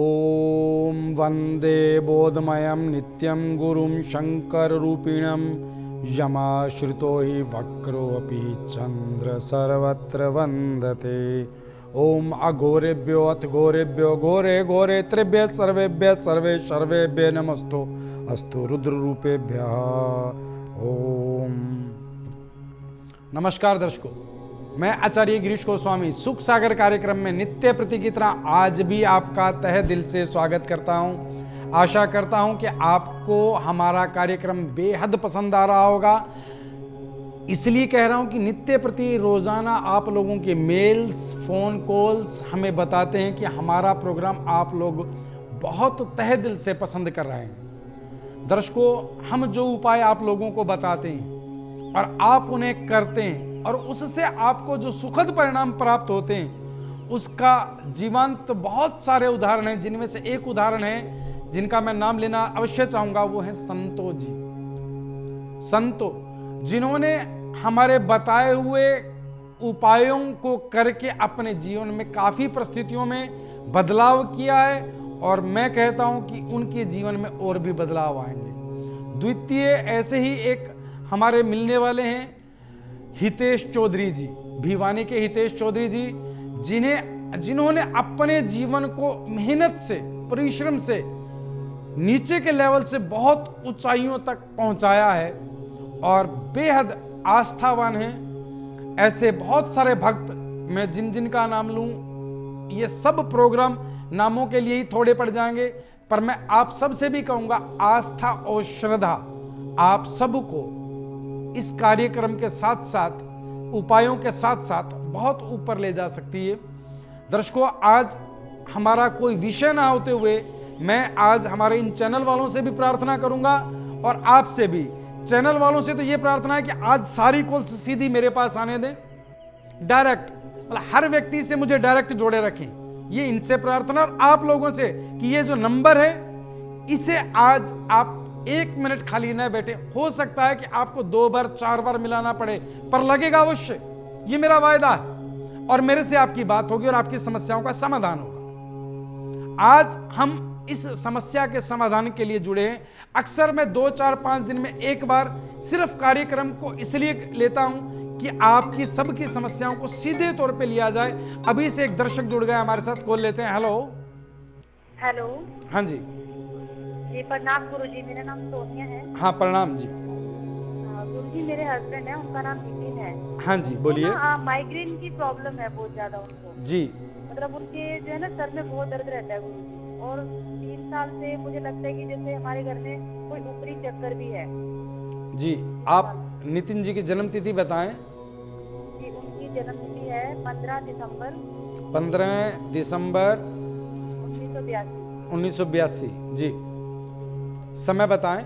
ॐ वन्दे बोधमयं नित्यं गुरुं शङ्कररूपिणं यमाश्रितो हि वक्रोऽपि चन्द्र सर्वत्र वन्दते। ॐ अघोरेभ्यो अथ घोरेभ्यो घोरे घोरेत्रेभ्यः सर्वेभ्यः सर्वेभ्यः नमस्तु अस्तु रुद्ररूपेभ्यः। ओम नमस्कार दर्शकों, मैं आचार्य गिरीश गोस्वामी सुख सागर कार्यक्रम में नित्य प्रति की तरह आज भी आपका तहे दिल से स्वागत करता हूं। आशा करता हूं कि आपको हमारा कार्यक्रम बेहद पसंद आ रहा होगा। इसलिए कह रहा हूं कि नित्य प्रति रोजाना आप लोगों के मेल्स, फोन कॉल्स हमें बताते हैं कि हमारा प्रोग्राम आप लोग बहुत तहे दिल से पसंद कर रहे हैं। दर्शकों, हम जो उपाय आप लोगों को बताते हैं और आप उन्हें करते हैं और उससे आपको जो सुखद परिणाम प्राप्त होते हैं, उसका जीवंत बहुत सारे उदाहरण हैं। जिनमें से एक उदाहरण है जिनका मैं नाम लेना अवश्य चाहूंगा, वो है संतो जी। संतो जिन्होंने हमारे बताए हुए उपायों को करके अपने जीवन में काफी परिस्थितियों में बदलाव किया है और मैं कहता हूं कि उनके जीवन में और भी बदलाव आएंगे। द्वितीय ऐसे ही एक हमारे मिलने वाले हैं हितेश चौधरी जी, भिवानी के हितेश चौधरी जी, जिन्होंने अपने जीवन को मेहनत से, परिश्रम से नीचे के लेवल से बहुत ऊंचाइयों तक पहुंचाया है और बेहद आस्थावान हैं। ऐसे बहुत सारे भक्त मैं जिन का नाम लूं, ये सब प्रोग्राम नामों के लिए ही थोड़े पड़ जाएंगे, पर मैं आप सबसे भी कहूंगा, आस्था और श्रद्धा आप सबको इस कार्यक्रम के साथ साथ, उपायों के साथ साथ बहुत ऊपर ले जा सकती है। दर्शकों, आज हमारा कोई विषय ना होते हुए मैं आज हमारे इन चैनल वालों से भी प्रार्थना करूंगा और आपसे भी। चैनल वालों से तो ये प्रार्थना है कि आज सारी कॉल्स सीधी मेरे पास आने दें, डायरेक्ट, मतलब हर व्यक्ति से मुझे डायरेक्ट जोड़े रखें। ये इनसे प्रार्थना और आप लोगों से कि ये जो नंबर है इसे आज आप 1 मिनट खाली न बैठे। हो सकता है कि आपको 2 बार 4 बार मिलाना पड़े, पर लगेगा अवश्य, ये मेरा वायदा है और मेरे से आपकी बात होगी और आपकी समस्याओं का समाधान होगा। आज हम इस समस्या के समाधान के लिए जुड़े हैं। अक्सर मैं 2, 4, 5 दिन में एक बार सिर्फ कार्यक्रम को इसलिए लेता हूं कि आपकी सबकी समस्याओं को सीधे तौर पे लिया जाए। अभी से एक दर्शक जुड़ गए हमारे साथ, कॉल लेते हैं। Hello hello. हाँ जी जी प्रणाम गुरुजी, मेरा नाम सोनिया है। हाँ प्रणाम जी। गुरुजी मेरे हस्बैंड है, उनका नाम नितिन है। हाँ जी बोलिए। माइग्रेन की प्रॉब्लम है बहुत ज्यादा उनको जी। मतलब उनके जो है ना सर में बहुत दर्द रहता है गुरुजी, और 3 साल से मुझे लगता है कि जैसे हमारे घर में कोई ऊपरी चक्कर भी है। जी, आप नितिन जी की जन्म तिथि बताएं। जी, उनकी जन्म तिथि है 15 दिसंबर 1982। जी, समय बताएं।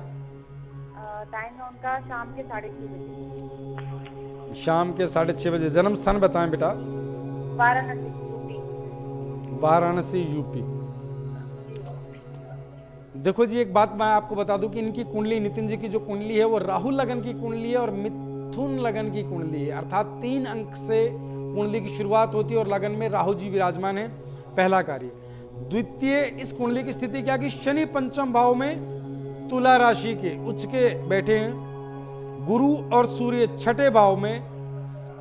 टाइम है उनका शाम के 6:30 बजे। शाम के 6:30 बजे। जन्म स्थान बताएं बेटा। वाराणसी यूपी। वाराणसी यूपी। देखो जी, एक बात मैं आपको बता दूं कि इनकी कुंडली, नितिन जी की जो कुंडली है वो राहु लगन की कुंडली है और मिथुन लगन की कुंडली है। अर्थात 3 अंक से कुंडली की शुरुआत होती है और लगन में राहु जी विराजमान है, पहला कार्य। द्वितीय, इस कुंडली की स्थिति क्या कि शनि 5म भाव में तुला राशि के उच्च के बैठे हैं, गुरु और सूर्य 6ठे भाव में,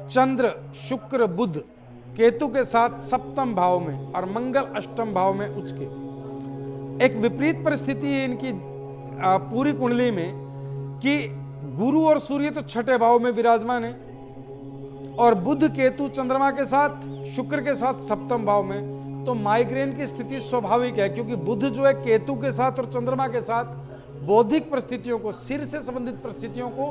चंद्र, शुक्र, बुध, केतु के साथ 7म भाव में और मंगल 8म भाव में उच्च के। एक विपरीत परिस्थिति है इनकी पूरी कुंडली में कि गुरु और सूर्य तो 6ठे भाव में विराजमान है और बुध, केतु, चंद्रमा के साथ, शुक्र के साथ 7म भाव में। तो माइग्रेन की स्थिति स्वाभाविक है, क्योंकि बुध जो है केतु के साथ और चंद्रमा के साथ बौद्धिक परिस्थितियों को, सिर से संबंधित परिस्थितियों को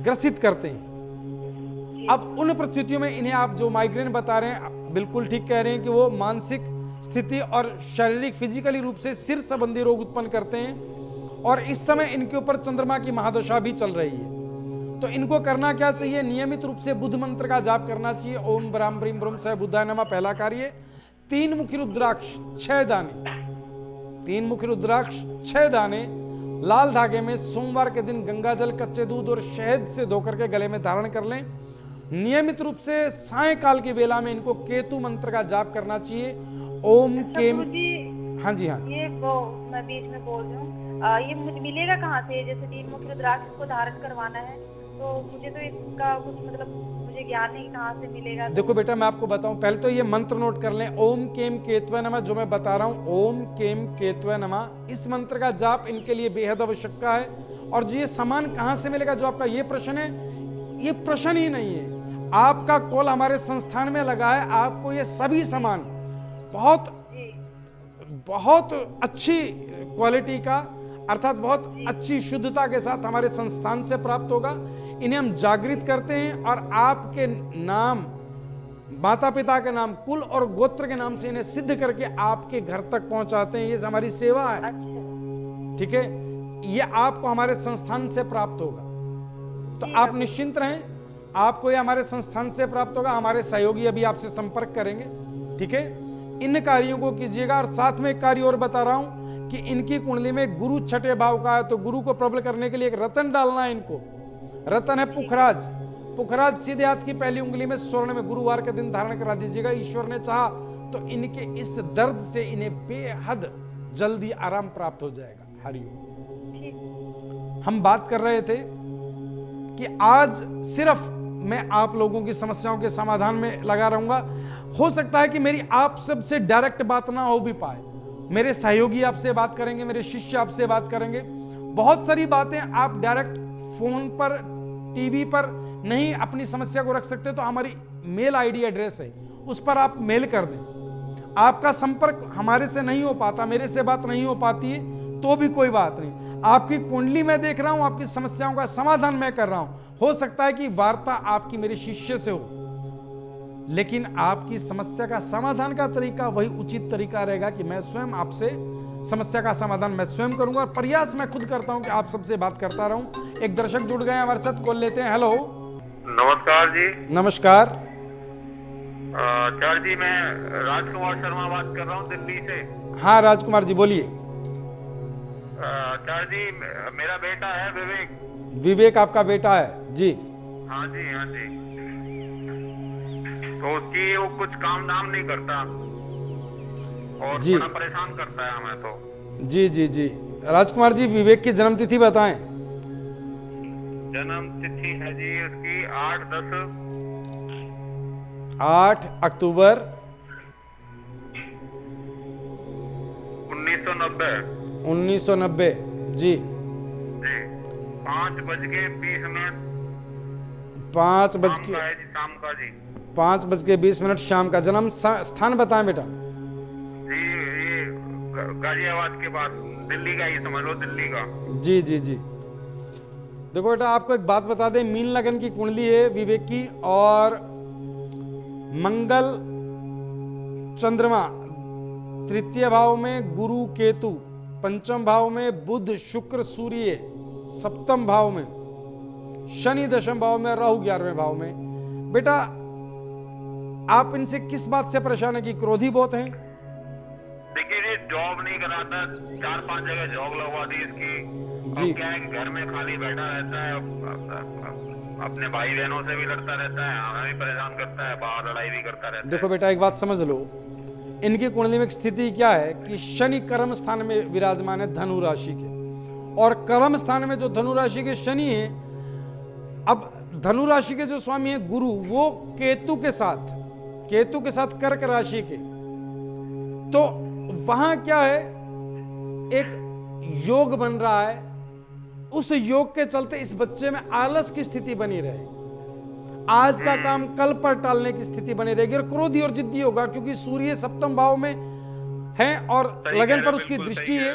ग्रसित करते हैं। अब उन परिस्थितियों में इन्हें आप जो माइग्रेन बता रहे हैं, बिल्कुल ठीक कह रहे हैं कि वो मानसिक स्थिति और शारीरिक, फिजिकली रूप से सिर संबंधी रोग उत्पन्न करते हैं और इस समय इनके ऊपर चंद्रमा की महादशा भी चल रही है। तो इनको करना क्या चाहिए? नियमित रूप से बुध मंत्र का जाप करना चाहिए। ओम ब्राह्म ब्रीम ब्रह्म सह बुद्धाय नमः, पहला कार्य। 3 मुखी रुद्राक्ष 6 दाने, 3 मुखी रुद्राक्ष 6 दाने लाल धागे में सोमवार के दिन गंगा जल, कच्चे दूध और शहद से धोकर के गले में धारण कर लें। नियमित रूप से सायंकाल की वेला में इनको केतु मंत्र का जाप करना चाहिए। ओम केम। हाँ जी, हाँ। ये वो मैं बीच में बोल रही हूँ, ये मुझे मिलेगा कहाँ से? जैसे 3 मुखी रुद्राक्ष को धारण करवाना है, तो मुझे तो इसका कुछ मतलब मुझे ज्ञान नहीं कहाँ से मिलेगा। देखो बेटा, मैं आपको बताऊं, पहले तो ये मंत्र नोट कर लें, ओम केम केतवे नमः। जो मैं बता रहा हूं, ओम केम केतवे नमः, इस मंत्र का जाप इनके लिए बेहद आवश्यकता है। और जो ये सामान कहां से मिलेगा, जो आपका ये प्रश्न है, ये प्रश्न ही नहीं है। आपका कॉल हमारे संस्थान में लगा है, आपको ये सभी सामान बहुत बहुत अच्छी क्वालिटी का, अर्थात बहुत अच्छी शुद्धता के साथ हमारे संस्थान से प्राप्त होगा। इन्हें हम जागृत करते हैं और आपके नाम, माता पिता के नाम, कुल और गोत्र के नाम से इन्हें सिद्ध करके आपके घर तक पहुंचाते हैं। ये हमारी सेवा है। ठीक है, ये आपको हमारे संस्थान से प्राप्त होगा, तो आप निश्चिंत रहें, आपको ये हमारे संस्थान से प्राप्त होगा। हमारे सहयोगी अभी आपसे संपर्क करेंगे। ठीक है, इन कार्यों को कीजिएगा। और साथ में एक कार्य और बता रहा हूं कि इनकी कुंडली में गुरु छठे भाव का है, तो गुरु को प्रबल करने के लिए एक रतन डालना है इनको। रतन है पुखराज। पुखराज सीधे हाथ की पहली उंगली में स्वर्ण में गुरुवार के दिन धारण करा दीजिएगा। ईश्वर ने चाहा तो इनके इस दर्द से इन्हें बेहद जल्दी आराम प्राप्त हो जाएगा। हरिओम। हम बात कर रहे थे कि आज सिर्फ मैं आप लोगों की समस्याओं के समाधान में लगा रहूंगा। हो सकता है कि मेरी आप सबसे डायरेक्ट बात ना हो भी पाए, मेरे सहयोगी आपसे बात करेंगे, मेरे शिष्य आपसे बात करेंगे। बहुत सारी बातें आप डायरेक्ट फोन पर, टीवी पर नहीं अपनी समस्या को रख सकते, तो हमारी मेल आईडी एड्रेस है, उस पर आप मेल कर दें। आपका संपर्क हमारे से नहीं हो पाता, मेरे से बात नहीं हो पाती है, तो भी कोई बात नहीं। आपकी कुंडली में देख रहा हूं, आपकी समस्याओं का समाधान मैं कर रहा हूं। हो सकता है कि वार्ता आपकी मेरे शिष्य से हो, लेकिन आपकी समस्या का समाधान का तरीका वही उचित तरीका रहेगा कि मैं स्वयं आपसे समस्या का समाधान मैं स्वयं करूंगा। और प्रयास मैं खुद करता हूं कि आप सबसे बात करता रहूं। एक दर्शक जुड़ गए हमारे साथ, कॉल लेते हैं। हेलो, नमस्कार जी। नमस्कार। चार जी, मैं राजकुमार शर्मा बात कर रहा हूँ दिल्ली से। हाँ राजकुमार जी, बोलिए। चार जी, मेरा बेटा है विवेक। विवेक आपका बेटा है जी? हाँ जी, हाँ जी। तो उसकी वो कुछ काम धाम नहीं करता और जी, बड़ा परेशान करता है हमें तो। जी जी जी। राजकुमार जी, विवेक की जन्म तिथि बताएं। जन्म तिथि है जी उसकी 8 अक्टूबर 1990 1990 जी। 5:20 शाम का जी। 5:20 शाम का। जन्म स्थान बताएं बेटा। जी, ये गाजियाबाद के पास, दिल्ली का ही समझ लो, दिल्ली का। जी जी जी। देखो बेटा, आपको एक बात बता दें, मीन लगन की कुंडली है विवेक की, और मंगल चंद्रमा तृतीय भाव में, गुरु केतु पंचम भाव में, बुध शुक्र सूर्य सप्तम भाव में, शनि दशम भाव में, राहु 11वें भाव में। बेटा, आप इनसे किस बात से परेशान है कि क्रोधी बहुत हैं? देखिए जी, जॉब नहीं कराता, 4-5 जगह जॉब लगवा दी इसकी। जी। अब क्या है कि घर में खाली बैठा रहता है, अपने भाई बहनों से भी लड़ता रहता है, हमें भी परेशान करता है, बाहर लड़ाई भी करता रहता है। देखो बेटा, एक बात समझ लो, इनकी कुंडली में स्थिति क्या है कि शनि कर्म स्थान में विराजमान है धनु राशि के, और कर्म स्थान में जो धनु राशि के शनि है, अब धनु राशि के जो स्वामी है गुरु, वो केतु के साथ कर्क राशि के, तो वहां क्या है, एक योग बन रहा है। उस योग के चलते इस बच्चे में आलस की स्थिति बनी रहे, आज का काम कल पर टालने की स्थिति बनी रहेगी, और क्रोधी और जिद्दी होगा, क्योंकि सूर्य सप्तम भाव में है और लगन पर उसकी दृष्टि है,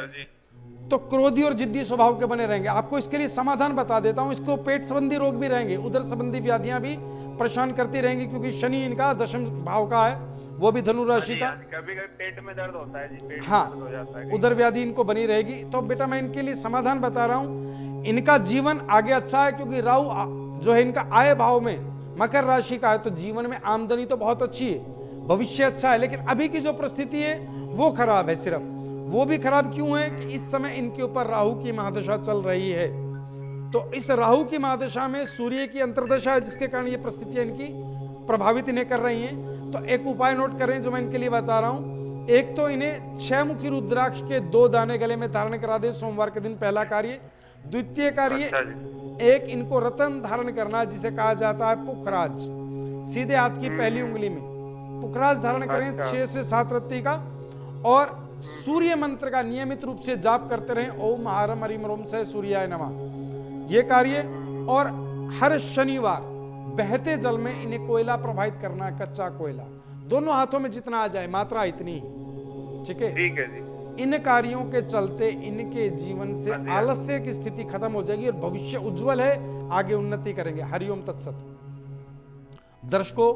तो क्रोधी और जिद्दी स्वभाव के बने रहेंगे। आपको इसके लिए समाधान बता देता हूं। इसको पेट संबंधी रोग भी रहेंगे, उदर संबंधी व्याधियां भी परेशान करती रहेंगी, क्योंकि शनि इनका दशम भाव का है, वो भी धनु राशि का। कभी कभी पेट में दर्द होता है जी, पेट हाँ, में दर्द हो जाता है, उदर व्याधि इनको बनी रहेगी। तो बेटा, मैं इनके लिए समाधान बता रहा हूं। इनका जीवन आगे अच्छा है, क्योंकि राहु जो है इनका आय भाव में मकर राशि का है, तो जीवन में आमदनी तो बहुत अच्छी है, भविष्य अच्छा है। लेकिन अभी की जो परिस्थिति है वो खराब है। सिर्फ वो भी खराब क्यों है कि इस समय इनके ऊपर राहु की महादशा चल रही है, तो इस राहु की महादशा में सूर्य की अंतर्दशा है, जिसके कारण ये परिस्थितियां इनकी प्रभावित इन्हें कर रही हैं। तो एक उपाय नोट करें जो मैं इनके लिए बता रहा हूं। एक तो इन्हें 6 मुखी रुद्राक्ष के 2 दाने गले में धारण करा दे सोमवार के दिन, पहला कार्य। द्वितीय कार्य, अच्छा जी। एक इनको रतन धारण करना जिसे कहा जाता है पुखराज, सीधे हाथ की पहली उंगली में पुखराज धारण करें, अच्छा। 6 से 7 रत्ती का। और सूर्य मंत्र का नियमित रूप से जाप करते रहें, ओम हारम हरिम रोम से सूर्याय नमः, ये कार्य। और हर शनिवार बहते जल में इन्हें कोयला प्रवाहित करना है, कच्चा कोयला, दोनों हाथों में जितना आ जाए, मात्रा इतनी ही, ठीक है। ठीक है जी। इन कार्यों के चलते इनके जीवन से आलस्य की स्थिति खत्म हो जाएगी और भविष्य उज्जवल है, आगे उन्नति करेंगे। हरिओम तत्सत। दर्शकों,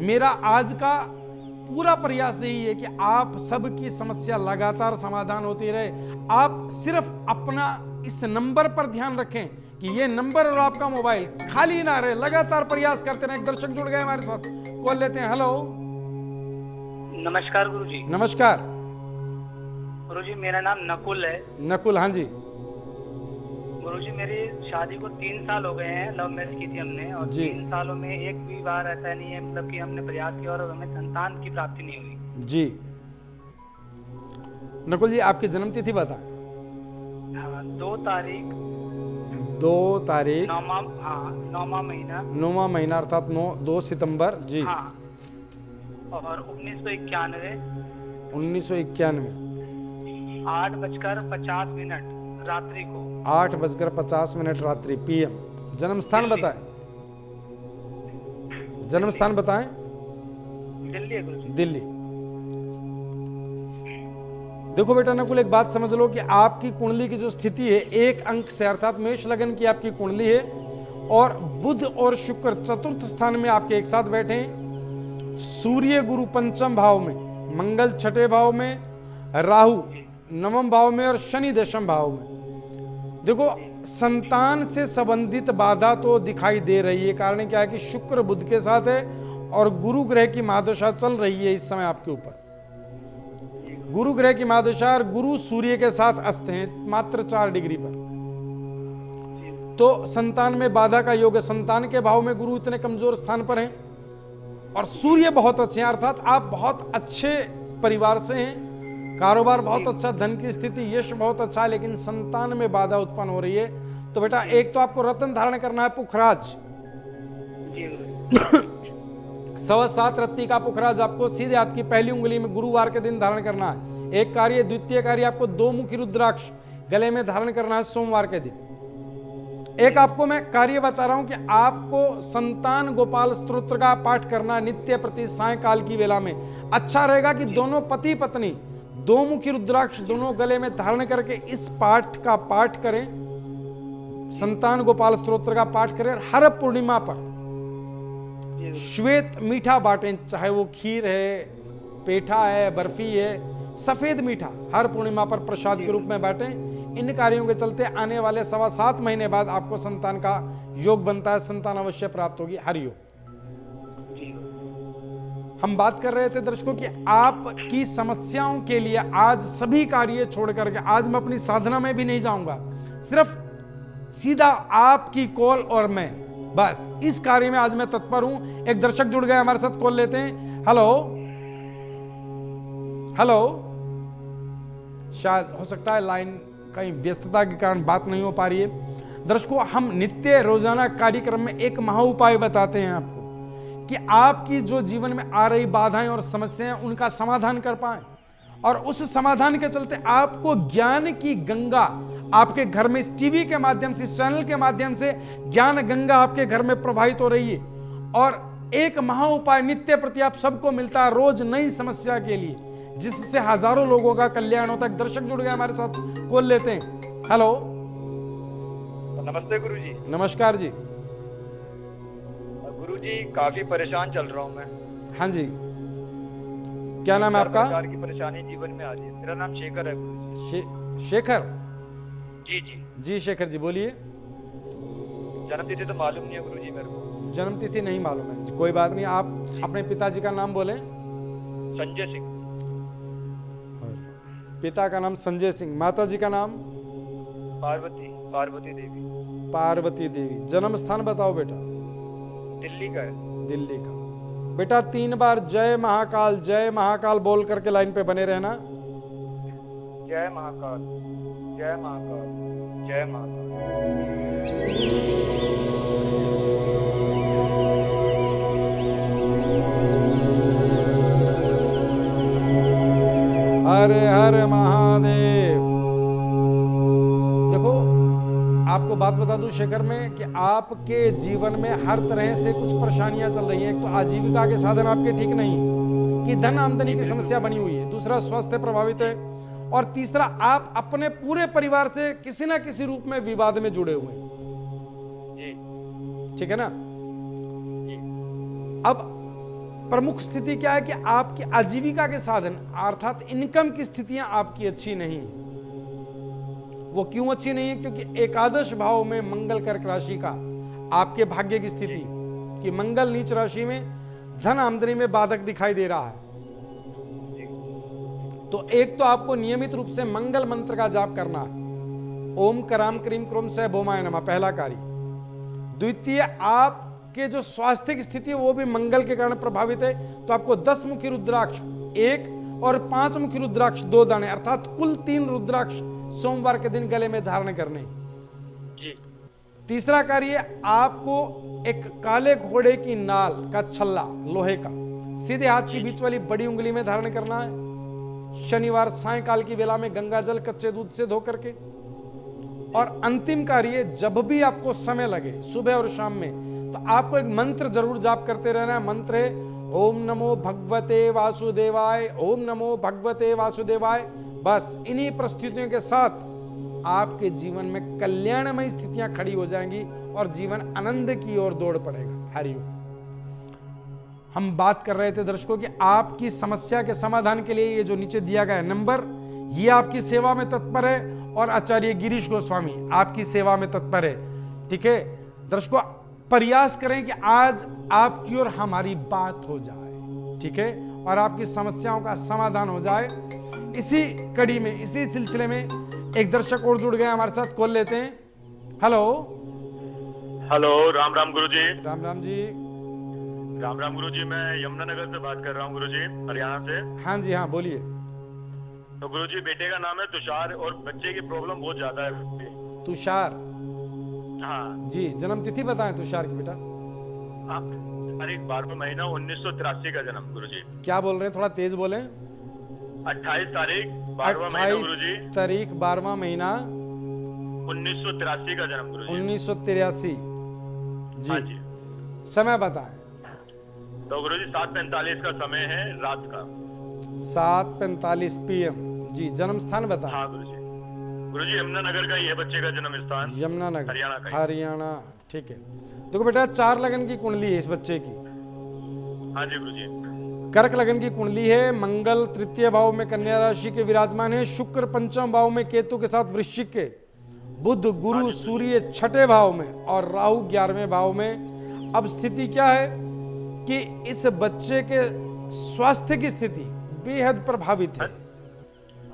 मेरा आज का पूरा प्रयास यही है कि आप सबकी समस्या लगातार समाधान होती रहे। आप सिर्फ अपना इस नंबर पर ध्यान रखें कि ये नंबर और आपका मोबाइल खाली ना रहे, लगातार प्रयास करते रहें। एक दर्शक जुड़ गए हमारे साथ, कॉल लेते हैं। हेलो, नमस्कार गुरुजी। नमस्कार गुरुजी, मेरा नाम नकुल है। नकुल, हाँ जी। गुरुजी, मेरी शादी को 3 साल हो गए हैं, लव मैरिज की थी हमने, और जी। 3 सालों में एक भी बार ऐसा नहीं है मतलब कि हमने प्रयास किया और हमें संतान की प्राप्ति नहीं हुई। जी नकुल जी, आपकी जन्म तिथि बताएं। हाँ, 2 तारीख 9वां महीना 9वां महीना अर्थात 2 सितंबर जी। हाँ, और 1991 1991 8:50 रात्रि को। 8:50 रात्रि PM। जन्म स्थान बताएं, जन्म स्थान बताएं। दिल्ली है गुरुजी। दिल्ली। देखो बेटा नकुल, एक बात समझ लो कि आपकी कुंडली की जो स्थिति है, 1 अंक से अर्थात मेष लगन की आपकी कुंडली है, और बुध और शुक्र चतुर्थ स्थान में आपके एक साथ बैठे हैं। सूर्य गुरु पंचम भाव में, मंगल छठे भाव में, राहु 9वें भाव में और शनि 10वें भाव में। देखो, संतान से संबंधित बाधा तो दिखाई दे रही है। कारण क्या है कि शुक्र बुध के साथ है और गुरु ग्रह की महादशा चल रही है इस समय आपके ऊपर। गुरु ग्रह की महादशा और गुरु सूर्य के साथ अस्त हैं मात्र 4 डिग्री पर, तो संतान में बाधा का योग है। संतान के भाव में गुरु इतने कमजोर स्थान पर हैं और सूर्य बहुत अच्छे हैं, अर्थात आप बहुत अच्छे परिवार से हैं, कारोबार बहुत अच्छा, धन की स्थिति, यश बहुत अच्छा है, लेकिन संतान में बाधा उत्पन्न हो रही है। तो बेटा, एक तो आपको रत्न धारण करना है पुखराज, जी गुरुजी। 7.25 रत्ती का पुखराज आपको सीधे हाथ की पहली उंगली में गुरुवार के दिन धारण करना है, एक कार्य। द्वितीय कार्य, आपको 2 मुखी रुद्राक्ष गले में धारण करना है सोमवार के दिन। एक आपको मैं कार्य बता रहा हूं कि आपको संतान गोपाल स्तोत्र का पाठ करना नित्य प्रति सायंकाल की वेला में। अच्छा रहेगा कि दोनों पति पत्नी 2 मुखी रुद्राक्ष दोनों गले में धारण करके इस पाठ का पाठ करें, संतान गोपाल स्तोत्र का पाठ करें। हर पूर्णिमा पर श्वेत मीठा बांटें, चाहे वो खीर है, पेठा है, बर्फी है, सफेद मीठा हर पूर्णिमा पर प्रसाद के रूप में बांटें। इन कार्यों के चलते आने वाले 7.25 महीने बाद आपको संतान का योग बनता है, संतान अवश्य प्राप्त होगी। हरिओम। हम बात कर रहे थे दर्शकों कि आपकी समस्याओं के लिए आज सभी कार्य छोड़ करके, आज मैं अपनी साधना में भी नहीं जाऊंगा, सिर्फ सीधा आपकी कॉल और मैं, बस इस कार्य में आज मैं तत्पर हूं। एक दर्शक जुड़ गए हमारे साथ, कॉल लेते हैं। हेलो हेलो, शायद हो सकता है लाइन कहीं व्यस्तता के कारण बात नहीं हो पा रही है। दर्शकों, हम नित्य रोजाना कार्यक्रम में एक महा उपाय बताते हैं आपको कि आपकी जो जीवन में आ रही बाधाएं और समस्याएं उनका समाधान कर पाए, और उस समाधान के चलते आपको ज्ञान की गंगा आपके घर में इस टीवी के माध्यम से, इस चैनल के माध्यम से ज्ञान गंगा आपके घर में प्रवाहित हो रही है। और एक महा उपाय नित्य प्रति आप सबको मिलता है रोज नई समस्या के लिए, जिससे हजारों लोगों का कल्याण होता है। दर्शक जुड़ गए हमारे साथ, कॉल लेते हैं। हेलो, नमस्ते गुरुजी। नमस्कार जी। गुरुजी, काफी परेशान चल रहा हूँ मैं। हाँ जी, क्या नाम है आपका? प्रकार की परेशानी जीवन में आ रही है। मेरा नाम शेखर है गुरुजी। शेखर जी जी जी। शेखर जी बोलिए। जन्मतिथि तो मालूम नहीं है गुरुजी मेरे को। जन्मतिथि नहीं मालूम है, कोई बात नहीं। आप अपने पिताजी का नाम बोलें। संजय सिंह। पिता का नाम संजय सिंह, माता जी का नाम पार्वती देवी। पार्वती देवी। जन्म स्थान बताओ बेटा। दिल्ली का है। दिल्ली का। बेटा 3 बार जय महाकाल बोल करके लाइन पे बने रहना। जय महाकाल, जय महाकाल, जय महाकाल। हर हर महादेव। देखो आपको बात बता दूं शेखर में कि आपके जीवन में हर तरह से कुछ परेशानियां चल रही हैं। एक तो आजीविका के साधन आपके ठीक नहीं, कि धन आमदनी की समस्या बनी हुई है, दूसरा स्वास्थ्य प्रभावित है, और तीसरा आप अपने पूरे परिवार से किसी ना किसी रूप में विवाद में जुड़े हुए हैं। ठीक है ना। अब प्रमुख स्थिति क्या है कि आपकी आजीविका के साधन अर्थात इनकम की स्थितियां आपकी अच्छी नहीं। वो क्यों अच्छी नहीं है? क्योंकि एकादश भाव में मंगल कर्क राशि का आपके भाग्य की स्थिति कि मंगल नीच राशि में धन आमदनी में बाधक दिखाई दे रहा है। तो एक तो आपको नियमित रूप से मंगल मंत्र का जाप करना है, ओम कराम क्रीम क्रोम सह भौमाय नमः, पहला कार्य। द्वितीय, आपके जो स्वास्थ्य की स्थिति है वो भी मंगल के कारण प्रभावित है, तो आपको 10 मुखी रुद्राक्ष 1 और 5 मुखी रुद्राक्ष 2 दाने अर्थात कुल 3 रुद्राक्ष सोमवार के दिन गले में धारण करने। तीसरा कार्य, आपको एक काले घोड़े की नाल का छल्ला लोहे का सीधे हाथ की बीच वाली बड़ी उंगली में धारण करना है। शनिवार सायंकाल की वेला में गंगा जल कच्चे दूध से धो करके। और अंतिम कार्य, जब भी आपको समय लगे सुबह और शाम में, तो आपको एक मंत्र जरूर जाप करते रहना है। मंत्र है ओम नमो भगवते वासुदेवाय, ओम नमो भगवते वासुदेवाय। बस इन्हीं प्रस्तुतियों के साथ आपके जीवन में कल्याणमयी स्थितियां खड़ी हो जाएंगी और जीवन आनंद की ओर दौड़ पड़ेगा। हरिओम। हम बात कर रहे थे दर्शकों कि आपकी समस्या के समाधान के लिए ये जो नीचे दिया गया नंबर, ये आपकी सेवा में तत्पर है और आचार्य गिरीश गोस्वामी आपकी सेवा में तत्पर है। ठीक है दर्शकों, प्रयास करें कि आज आपकी और हमारी बात हो जाए, ठीक है, और आपकी समस्याओं का समाधान हो जाए। इसी कड़ी में, इसी सिलसिले में एक दर्शक और जुड़ गए हमारे साथ, कॉल लेते हैं। हेलो हेलो, राम राम गुरुजी। राम राम जी। राम राम गुरुजी, मैं यमुनानगर से बात कर रहा हूँ गुरुजी, हरियाणा से। हाँ जी हाँ, बोलिए। तो गुरुजी, बेटे का नाम है तुषार और बच्चे की प्रॉब्लम बहुत ज्यादा है। तुषार? हाँ जी, जन्म तिथि बताएं तुषार की बेटा। तारीख 12वां महीना 1983 का जन्म गुरुजी। क्या बोल रहे हैं, थोड़ा तेज बोलें। 28 तारीख 12वां महीना गुरुजी। तारीख 12वां महीना 1983 का जन्म गुरुजी। 1983 जी। हाँ जी। समय बताएं। तो गुरुजी 7:45 का समय है रात का। 7:45 PM जी। जन्म स्थान बताएं। हाँ गुरुजी। गुरुजी यमुनानगर का ही है बच्चे का जन्म स्थान। यमुनानगर, हरियाणा का ही। हरियाणा। ठीक है। देखो बेटा, 4 लगन की कुंडली है इस बच्चे की। हाँ जी गुरुजी। कर्क लगन की कुंडली है। मंगल तृतीय भाव में कन्या राशि के विराजमान है। शुक्र पंचम भाव में केतु के साथ वृश्चिक के। बुध गुरु सूर्य 6ठे भाव में और राहु 11वें भाव में। अब स्थिति क्या है कि इस बच्चे के स्वास्थ्य की स्थिति बेहद प्रभावित है।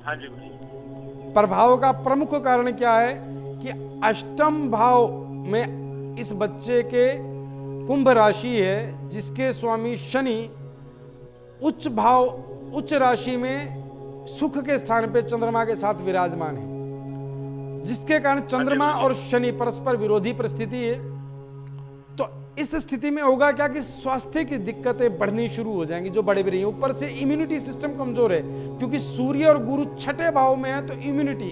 हाँ जी गुरुजी। प्रभाव का प्रमुख कारण क्या है कि अष्टम भाव में इस बच्चे के कुंभ राशि है, जिसके स्वामी शनि उच्च भाव उच्च राशि में सुख के स्थान पे चंद्रमा के साथ विराजमान है, जिसके कारण चंद्रमा और शनि परस्पर विरोधी परिस्थिति है। तो इस स्थिति में होगा क्या कि स्वास्थ्य की दिक्कतें बढ़नी शुरू हो जाएंगी, जो बढ़ भी रही है। ऊपर से इम्यूनिटी सिस्टम कमजोर है, क्योंकि सूर्य और गुरु 6ठे भाव में है, तो इम्यूनिटी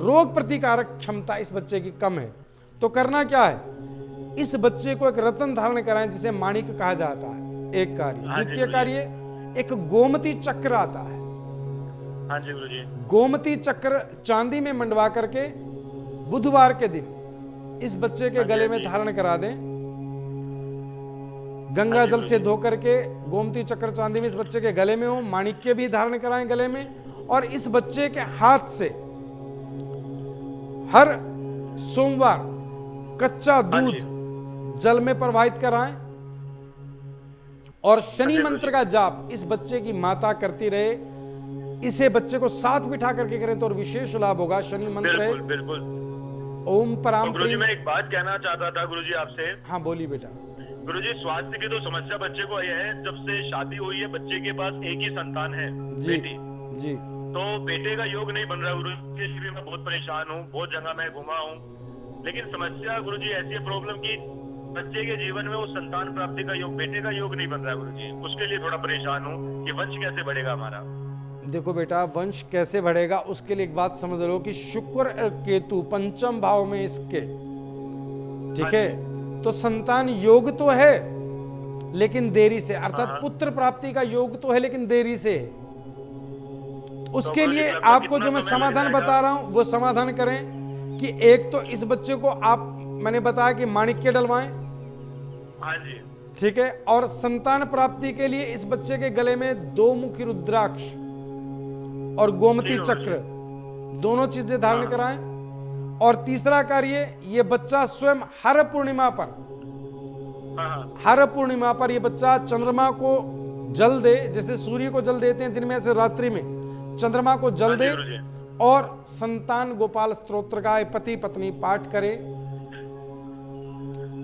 रोग प्रतिकारक क्षमता इस बच्चे की कम है। तो करना क्या है, इस बच्चे को एक रत्न धारण कराएं जिसे माणिक कहा जाता है, एक कार्य। द्वितीय कार्य, एक गोमती चक्र आता है। हाँ जी गुरुजी। गोमती चक्र चांदी में मंडवा करके बुधवार के दिन इस बच्चे के गले में धारण करा दें। गंगा जल से धो करके गोमती चक्र चांदी में इस बच्चे के गले में हो। माणिक्य भी धारण कराएं गले में। और इस बच्चे के हाथ से हर सोमवार कच्चा दूध जल में प्रवाहित कराएं। और शनि मंत्र का जाप इस बच्चे की माता करती रहे। इसे बच्चे को साथ बिठा करके करें तो और विशेष लाभ होगा। शनि मंत्र है बिल्कुल। ओम पराम। गुरुजी, मैं एक बात कहना चाहता था गुरुजी आपसे। हाँ बोलिए बेटा। गुरुजी स्वास्थ्य की तो समस्या बच्चे को ये है, जब से शादी हुई है बच्चे के पास एक ही संतान है, जी बेटी। जी। तो बेटे का योग नहीं बन रहा गुरुजी, इसके लिए भी मैं बहुत परेशान हूँ, बहुत जगह मैं घुमा हूँ, लेकिन समस्या गुरुजी ऐसी है प्रॉब्लम की बच्चे के जीवन में वो संतान प्राप्ति का योग, बेटे का योग नहीं बन रहा गुरुजी, उसके लिए थोड़ा परेशान हूँ कि वंश कैसे बढ़ेगा हमारा। देखो बेटा, वंश कैसे बढ़ेगा उसके लिए एक बात समझ लो कि शुक्र और केतु पंचम भाव में इसके, ठीक है, तो संतान योग तो है लेकिन देरी से, अर्थात पुत्र प्राप्ति का योग तो है लेकिन देरी से। उसके लिए आपको जो मैं समाधान बता रहा हूं वो समाधान करें कि एक तो इस बच्चे को आप, मैंने बताया कि माणिक्य डलवाएं, हाँ जी, ठीक है, और संतान प्राप्ति के लिए इस बच्चे के गले में 2 मुखी रुद्राक्ष और गोमती चक्र दोनों चीजें धारण कराएं। और तीसरा कार्य, ये बच्चा स्वयं हर पूर्णिमा पर ये बच्चा चंद्रमा को जल दे, जैसे सूर्य को जल देते हैं दिन में, ऐसे रात्रि में चंद्रमा को जल दे और संतान गोपाल स्तोत्र का पति पत्नी पाठ करे।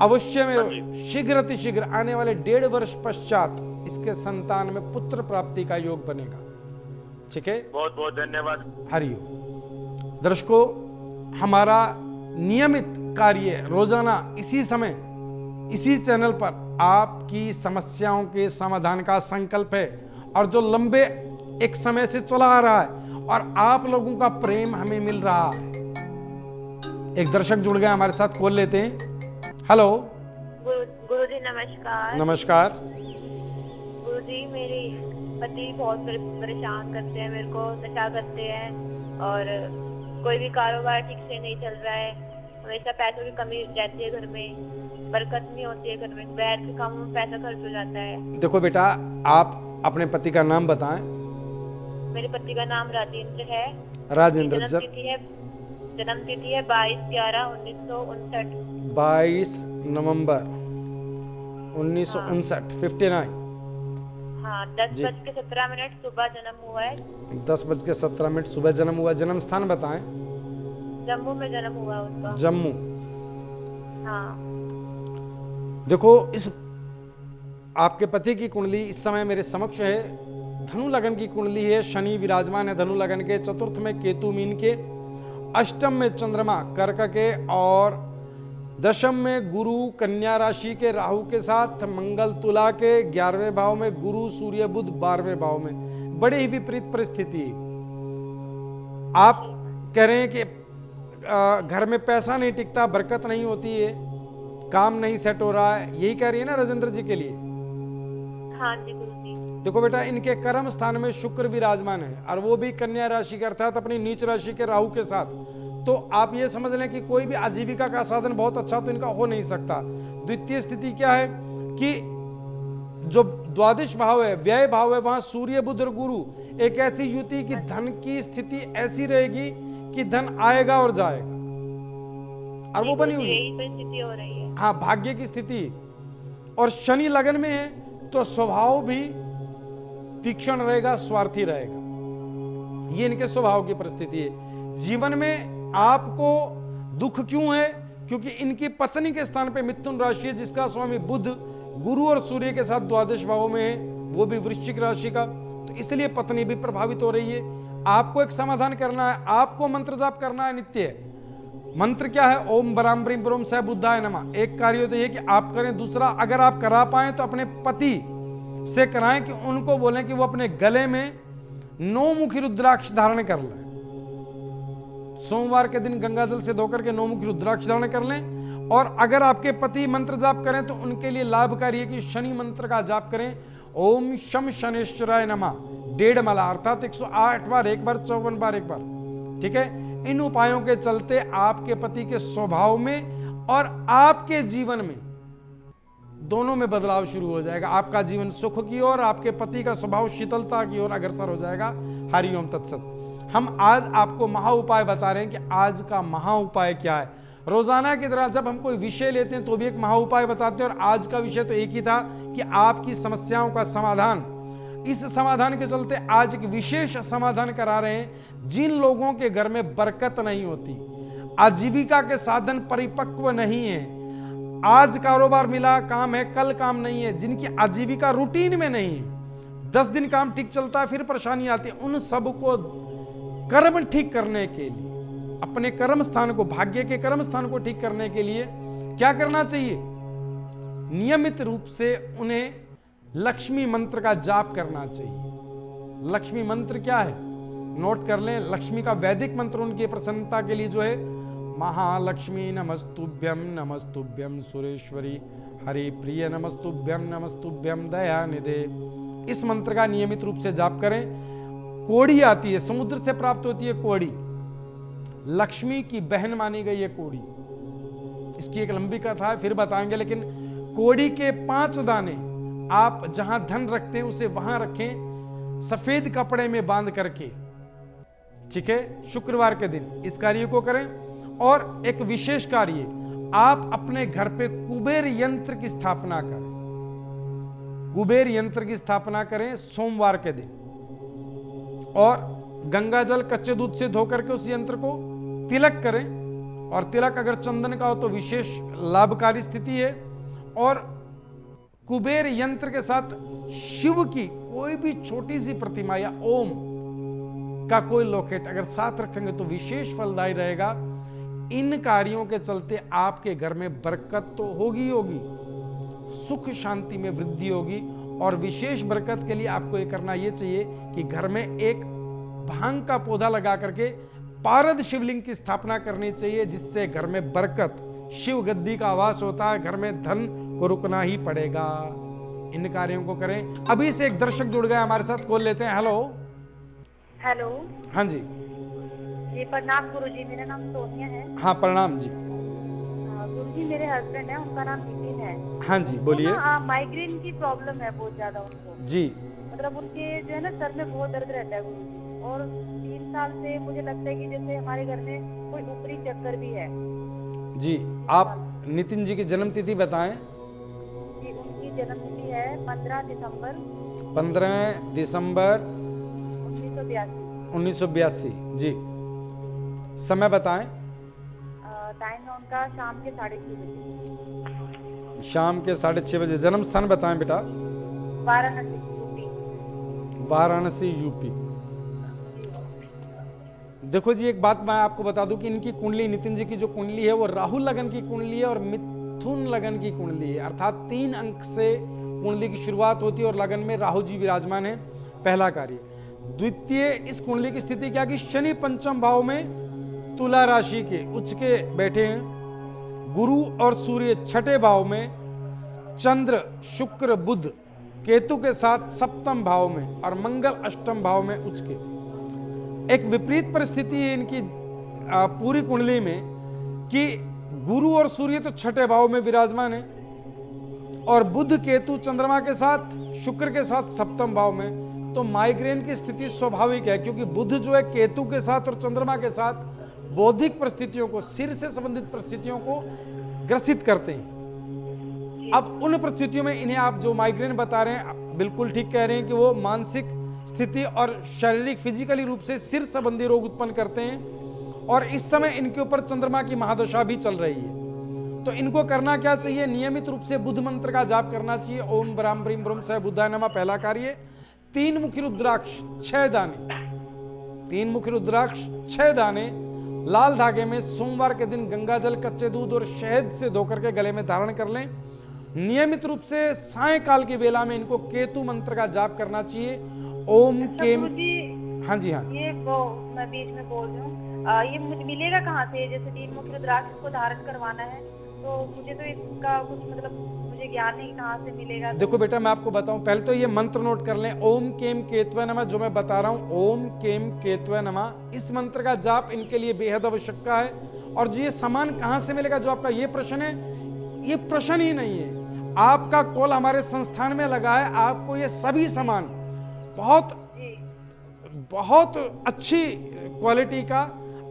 अवश्य में शीघ्र अतिशीघ्र आने वाले 1.5 वर्ष पश्चात इसके संतान में पुत्र प्राप्ति का योग बनेगा। ठीक है, बहुत बहुत धन्यवाद। हरिओम। दर्शकों, हमारा नियमित कार्य रोजाना इसी समय इसी चैनल पर आपकी समस्याओं के समाधान का संकल्प है, और जो लंबे एक समय से चला आ रहा है और आप लोगों का प्रेम हमें मिल रहा है। एक दर्शक जुड़ गए हमारे साथ, कॉल लेते हैं। हेलो गुरुजी नमस्कार। नमस्कार। गुरुजी, मेरे पति बहुत परेशान करते हैं, मेरे को नशा करते हैं और कोई भी कारोबार ठीक से नहीं चल रहा है, हमेशा पैसों की कमी रहती है, घर में बरकत नहीं होती है, घर में बैठ के काम में पैसा खर्च हो जाता है। देखो बेटा, आप अपने पति का नाम बताएं। मेरे पति का नाम राजेंद्र है। राजेंद्र। जन्म तिथि है 22/11/1959। 22 नवंबर 1959, 59। हाँ, 10:17 सुबह जन्म हुआ है। 10:17 सुबह जन्म हुआ। जन्म स्थान बताएं। जम्मू में जन्म हुआ उसका। जम्मू। हाँ। देखो, इस आपके पति की कुंडली इस समय मेरे समक्ष है। धनु लगन की कुंडली है, शनि विराजमान है धनु लगन के, चतुर्थ में केतु मीन के, अष्टम में चंद्रमा कर्क के, और दशम में गुरु कन्या राशि के राहु के साथ, मंगल तुला के, 11वें भाव में गुरु सूर्य बुध 12वें भाव में। बड़े ही विपरीत परिस्थिति। आप कह रहे हैं कि घर में पैसा नहीं टिकता, बरकत नहीं होती है, काम नहीं सेट हो रहा है, यही कह रही है ना राजेंद्र जी के लिए? हाँ जी गुरुजी। देखो बेटा, इनके कर्म स्थान में शुक्र विराजमान है और वो भी कन्या राशि के, अर्थात अपनी नीच राशि के राहु के साथ। तो आप ये समझ लें कि कोई भी आजीविका का साधन बहुत अच्छा तो इनका हो नहीं सकता। द्वितीय स्थिति क्या है कि जो द्वादश भाव है, व्यय भाव है, वहां सूर्य बुध और गुरु, एक ऐसी युति की धन की स्थिति ऐसी रहेगी कि धन आएगा और जाएगा, और वो बनी हुई यही परिस्थिति हो रही है। हाँ, भाग्य की स्थिति। और शनि लगन में है तो स्वभाव भी तीक्ष्ण रहेगा, स्वार्थी रहेगा। ये इनके स्वभाव की परिस्थिति है। जीवन में आपको दुख क्यों है? क्योंकि इनकी पत्नी के स्थान पे मिथुन राशि है, जिसका स्वामी बुध गुरु और सूर्य के साथ द्वादश भाव में है, वो भी वृश्चिक राशि का, तो इसलिए पत्नी भी प्रभावित हो रही है। आपको एक समाधान करना है, आपको मंत्र जाप करना है नित्य। मंत्र क्या है? ओम बराम ब्रीम ब्रोम स बुद्धाय नमः। एक कार्य तो ये कि आप करें। दूसरा, अगर आप करा पाए तो अपने पति से कराएं कि उनको बोलें कि वो अपने गले में 9 मुखी रुद्राक्ष धारण कर लें। सोमवार के दिन गंगा जल से धोकर के 9 मुखी रुद्राक्ष धारण कर लें। और अगर आपके पति मंत्र जाप करें तो उनके लिए लाभकारी है कि शनि मंत्र का जाप करें। ओम शम शनेश्वराय नमः 1.5 माला, अर्थात 108 बार, एक बार 54 बार, एक बार। ठीक है, इन उपायों के चलते आपके पति के स्वभाव में और आपके जीवन में दोनों में बदलाव शुरू हो जाएगा। आपका जीवन सुख की ओर, आपके पति का स्वभाव शीतलता की ओर अग्रसर हो जाएगा। हरिओम तत्सत। हम आज आपको महा उपाय बता रहे हैं कि आज का महा उपाय क्या है। रोजाना की तरह जब हम कोई विषय लेते हैं तो भी एक महा उपाय बताते हैं, और आज का विषय तो एक ही था कि आपकी समस्याओं का समाधान। इस समाधान के चलते आज एक विशेष समाधान करा रहे हैं। जिन लोगों के घर में बरकत नहीं होती, आजीविका के साधन परिपक्व नहीं है, आज कारोबार मिला, काम है, कल काम नहीं है, जिनकी आजीविका रूटीन में नहीं है, 10 दिन काम ठीक चलता है फिर परेशानी आती है, उन सबको कर्म ठीक करने के लिए, अपने कर्म स्थान को, भाग्य के कर्म स्थान को ठीक करने के लिए क्या करना चाहिए? नियमित रूप से उन्हें लक्ष्मी मंत्र का जाप करना चाहिए। लक्ष्मी मंत्र क्या है? नोट कर लें। लक्ष्मी का वैदिक मंत्र उनकी प्रसन्नता के लिए जो है, महालक्ष्मी नमस्तुभ्यम नमस्तुभ्यम सुरेश्वरी हरि प्रिय नमस्तुभ्यम नमस्तुभ्यम दयानिधे। इस मंत्र का नियमित रूप से जाप करें। कोड़ी आती है, समुद्र से प्राप्त होती है कोड़ी, लक्ष्मी की बहन मानी गई है कोड़ी। इसकी एक लंबी कथा है, फिर बताएंगे, लेकिन कोड़ी के 5 दाने आप जहां धन रखते हैं उसे वहां रखें, सफेद कपड़े में बांध करके, ठीक है, शुक्रवार के दिन इस कार्य को करें। और एक विशेष कार्य, आप अपने घर पे कुबेर यंत्र की स्थापना करें। कुबेर यंत्र की स्थापना करें सोमवार के दिन, और गंगा जल कच्चे दूध से धो करके उस यंत्र को तिलक करें। और तिलक अगर चंदन का हो तो विशेष लाभकारी स्थिति है। और कुबेर यंत्र के साथ शिव की कोई भी छोटी सी प्रतिमा या ओम का कोई लॉकेट अगर साथ रखेंगे तो विशेष फलदायी रहेगा। इन कार्यों के चलते आपके घर में बरकत तो होगी होगी, सुख शांति में वृद्धि होगी। और विशेष बरकत के लिए आपको ये करना ये चाहिए कि घर में एक भांग का पौधा लगा करके पारद शिवलिंग की स्थापना करनी चाहिए, जिससे घर में बरकत, शिव गद्दी का आवास होता है, घर में धन को रुकना ही पड़ेगा। इन कार्यों को करें। अभी से एक दर्शक जुड़ गए हमारे साथ, कॉल लेते हैं। हेलो। हेलो। हाँ जी। जी प्रणाम गुरुजी, मेरा नाम सोनिया है। हाँ प्रणाम जी। गुरुजी मेरे हस्बैंड है, उनका नाम नितिन है। हाँ जी बोलिए। माइग्रेन की प्रॉब्लम है बहुत ज्यादा उनको जी। मतलब उनके जो है ना सर में बहुत दर्द रहता है गुरुजी, और 3 साल से मुझे लगता है कि जैसे हमारे घर में कोई ऊपरी चक्कर भी है। जी आप नितिन जी की जन्म तिथि बताएं। जी उनकी जन्म तिथि है 15 दिसंबर 1982। जी समय बताएं। टाइम है उनका शाम के 6:30 बजे। शाम के 6:30 बजे। जन्म स्थान बताएं बेटा। वाराणसी यूपी। देखो जी एक बात मैं आपको बता दूं कि इनकी कुंडली, नितिन जी की जो कुंडली है वो राहु लगन की कुंडली है और मिथुन लगन की कुंडली है। अर्थात 3 अंक से कुंडली की शुरुआत होती है और लगन में राहु जी विराजमान है, पहला कार्य। द्वितीय, इस कुंडली की स्थिति क्या कि शनि 5म भाव में तुला राशि के उच्च के बैठे हैं, गुरु और सूर्य 6ठे भाव में, चंद्र शुक्र बुध केतु के साथ 7म भाव में, और मंगल 8म भाव में उच्च के। एक विपरीत परिस्थिति है इनकी पूरी कुंडली में कि गुरु और सूर्य तो 6ठे भाव में विराजमान है, और बुध केतु चंद्रमा के साथ, शुक्र के साथ 7म भाव में। तो माइग्रेन की स्थिति स्वाभाविक है, क्योंकि बुध जो है केतु के साथ और चंद्रमा के साथ बौद्धिक परिस्थितियों को, सिर से संबंधित परिस्थितियों को ग्रसित करते हैं। अब उन परिस्थितियों में इन्हें आप जो माइग्रेन बता रहे हैं, बिल्कुल ठीक कह रहे हैं कि वो मानसिक स्थिति और शारीरिक फिजिकली रूप से सिर संबंधी रोग उत्पन्न करते हैं। और इस समय इनके ऊपर चंद्रमा की महादशा भी चल रही है। तो इनको करना क्या चाहिए? नियमित रूप से बुध मंत्र का जाप करना चाहिए। ओम ब्राह्म ब्रीम ब्रह्म सह बुद्धाय नमः पहला कार्य। 3 मुखी रुद्राक्ष 6 दाने, 3 मुखी रुद्राक्ष 6 दाने लाल धागे में सोमवार के दिन गंगा जल, कच्चे दूध और शहद से धोकर के गले में धारण कर लें। नियमित रूप से सायंकाल की वेला में इनको केतु मंत्र का जाप करना चाहिए। ओम केम। हाँ जी हाँ। ये वो मैं बीच में बोल रही हूँ, ये मुझे मिलेगा कहाँ से? जैसे 3 मुखी रुद्राक्ष को धारण करवाना है, तो मुझे तो इसका कुछ मतलब मुझे ज्ञान नहीं कहाँ से मिलेगा। देखो बेटा मैं आपको बताऊं, पहले तो ये मंत्र नोट कर लें। ओम केम केतवे नमः, जो मैं बता रहा हूं, ओम केम केतवे नमः। इस मंत्र का जाप इनके लिए बेहद आवश्यक है। और जो ये सामान कहाँ से मिलेगा, जो आपका ये प्रश्न है, ये प्रश्न ही नहीं है। आपका कॉल हमारे संस्थान में लगा है, आपको ये सभी सामान बहुत अच्छी क्वालिटी का,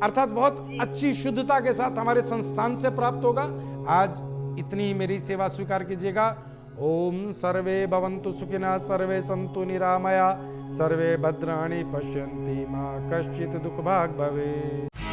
अर्थात बहुत अच्छी शुद्धता के साथ हमारे संस्थान से प्राप्त होगा। आज इतनी मेरी सेवा स्वीकार कीजिएगा। ओम सर्वे भवन्तु सुखिनः, सर्वे सन्तु निरामया, सर्वे भद्राणि पश्यन्ति मा कश्चित् दुःखभाग् भवेत्।